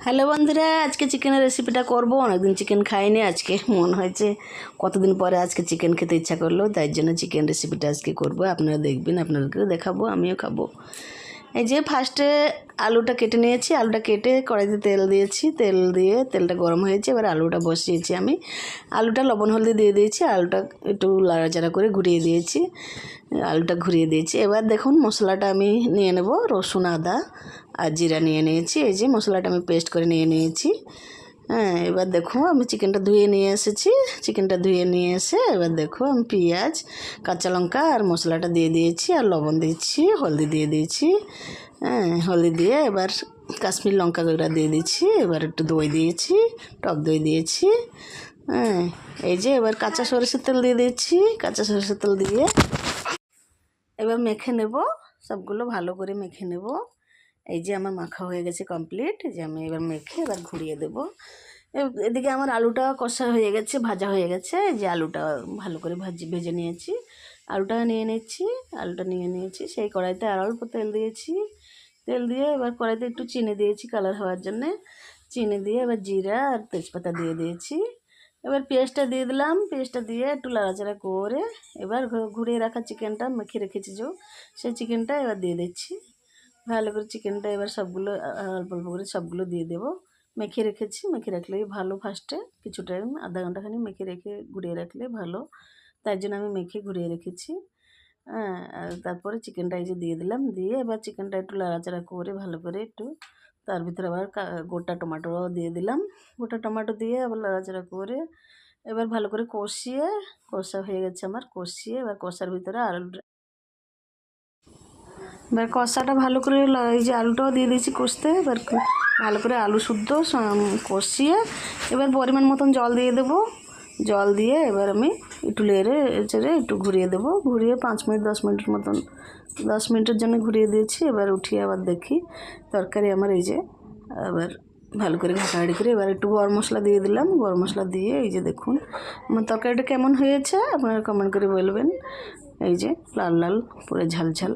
Hello বন্ধুরা, আজকে চিকেনের রেসিপিটা করব। অনেকদিন চিকেন খাইনি, আজকে মনে হয়েছে কতদিন পরে আজকে চিকেন খেতে ইচ্ছা করলো, তাই জন্য চিকেন রেসিপিটা আজকে করব। আপনারা দেখবেন, আপনাদেরকেও দেখাবো, আমিও খাবো। এই যে ফার্স্টে আলুটা কেটে নিয়েছি, আলুটা কেটে কড়াইতে তেল দিয়েছি, তেল দিয়ে তেলটা গরম হয়েছে, এবার আলুটা বসিয়েছি আমি। আলুটা লবণ হলদি দিয়ে দিয়েছি, আলুটা একটু লাড়াচাড়া করে ঘুরিয়ে দিয়েছি, আলুটা ঘুরিয়ে দিয়েছি। এবার দেখুন মশলাটা আমি নিয়ে নেব, রসুন আদা আর জিরা নিয়ে নিয়েছি। এই যে মশলাটা আমি পেস্ট করে নিয়ে নিয়েছি। হ্যাঁ, এবার দেখো আমি চিকেনটা ধুয়ে নিয়ে এসেছি। চিকেনটা ধুয়ে নিয়ে এসে এবার দেখো আমি পেঁয়াজ, কাঁচা লঙ্কা আর মশলাটা দিয়ে দিয়েছি, আর লবণ দিয়েছি, হলদি দিয়ে দিয়েছি। হ্যাঁ, হলদি দিয়ে এবার কাশ্মীর লঙ্কা গুঁড়া দিয়ে দিচ্ছি। এবার একটু দই দিয়েছি, টক দই দিয়েছি। হ্যাঁ, এই যে এবার কাঁচা সরষের তেল দিয়ে দিচ্ছি। কাঁচা সরষের তেল দিয়ে এবার মেখে নেব, সবগুলো ভালো করে মেখে নেব। এই যে আমার মাখা হয়ে গেছে কমপ্লিট। যে আমি এবার মেখে এবার ঘুরিয়ে দেব। এদিকে আমার আলুটা কষা হয়ে গেছে, ভাজা হয়ে গেছে। যে আলুটা ভালো করে ভেজে নিয়েছি, আলুটা নিয়ে নিচ্ছি। আলুটা নিয়ে নিয়েছি, সেই কড়াইতে আর অল্প তেল দিয়েছি। তেল দিয়ে এবার কড়াইতে একটু চিনি দিয়েছি কালার হওয়ার জন্যে। চিনি দিয়ে এবার জিরা আর তেজপাতা দিয়ে দিয়েছি। এবার পেঁয়াজটা দিয়ে দিলাম, পেঁয়াজটা দিয়ে একটু নাড়াচাড়া করে এবার ঘুরিয়ে রাখা চিকেনটা মেখে রেখেছি যে, সেই চিকেনটা এবার দিয়ে দিচ্ছি। ভালো করে চিকেনটা এবার সবগুলো অল্প অল্প করে সবগুলো দিয়ে দেবো। মেখে রেখেছি, মেখে রাখলেই ভালো। ফার্স্টে কিছু টাইম আধা ঘন্টাখানি মেখে রেখে ঘুরিয়ে রাখলে ভালো, তাই জন্য আমি মেখে ঘুরিয়ে রেখেছি। হ্যাঁ, আর তারপরে চিকেনটা এই যে দিয়ে দিলাম, দিয়ে এবার চিকেনটা একটু নাড়াচাড়া করে ভালো করে একটু, তার ভিতরে আবার গোটা টমেটোও দিয়ে দিলাম। গোটা টমেটো দিয়ে আবার নাড়াচাড়া করে এবার ভালো করে কষিয়ে, কষা হয়ে গেছে আমার, কষিয়ে এবার কষার ভিতরে এবার কষাটা ভালো করে এই যে আলুটাও দিয়ে দিয়েছি কষতে। এবার ভালো করে আলু শুদ্ধ কষিয়ে এবার পরিমাণ মতন জল দিয়ে দেবো। জল দিয়ে এবার আমি একটু লেড়ে চেড়ে একটু ঘুরিয়ে দেবো। ঘুরিয়ে 5 মিনিট 10 মিনিটের মতন, 10 মিনিটের জন্য ঘুরিয়ে দিয়েছি। এবার উঠিয়ে আবার দেখি তরকারি আমার এই যে, আবার ভালো করে ঘাটাঘাটি করে এবার একটু গরম মশলা দিয়ে দিলাম। গরম মশলা দিয়ে এই যে দেখুন আমার তরকারিটা কেমন হয়েছে আপনারা কমেন্ট করে বলবেন। এই যে লাল লাল পুরো ঝাল ঝাল।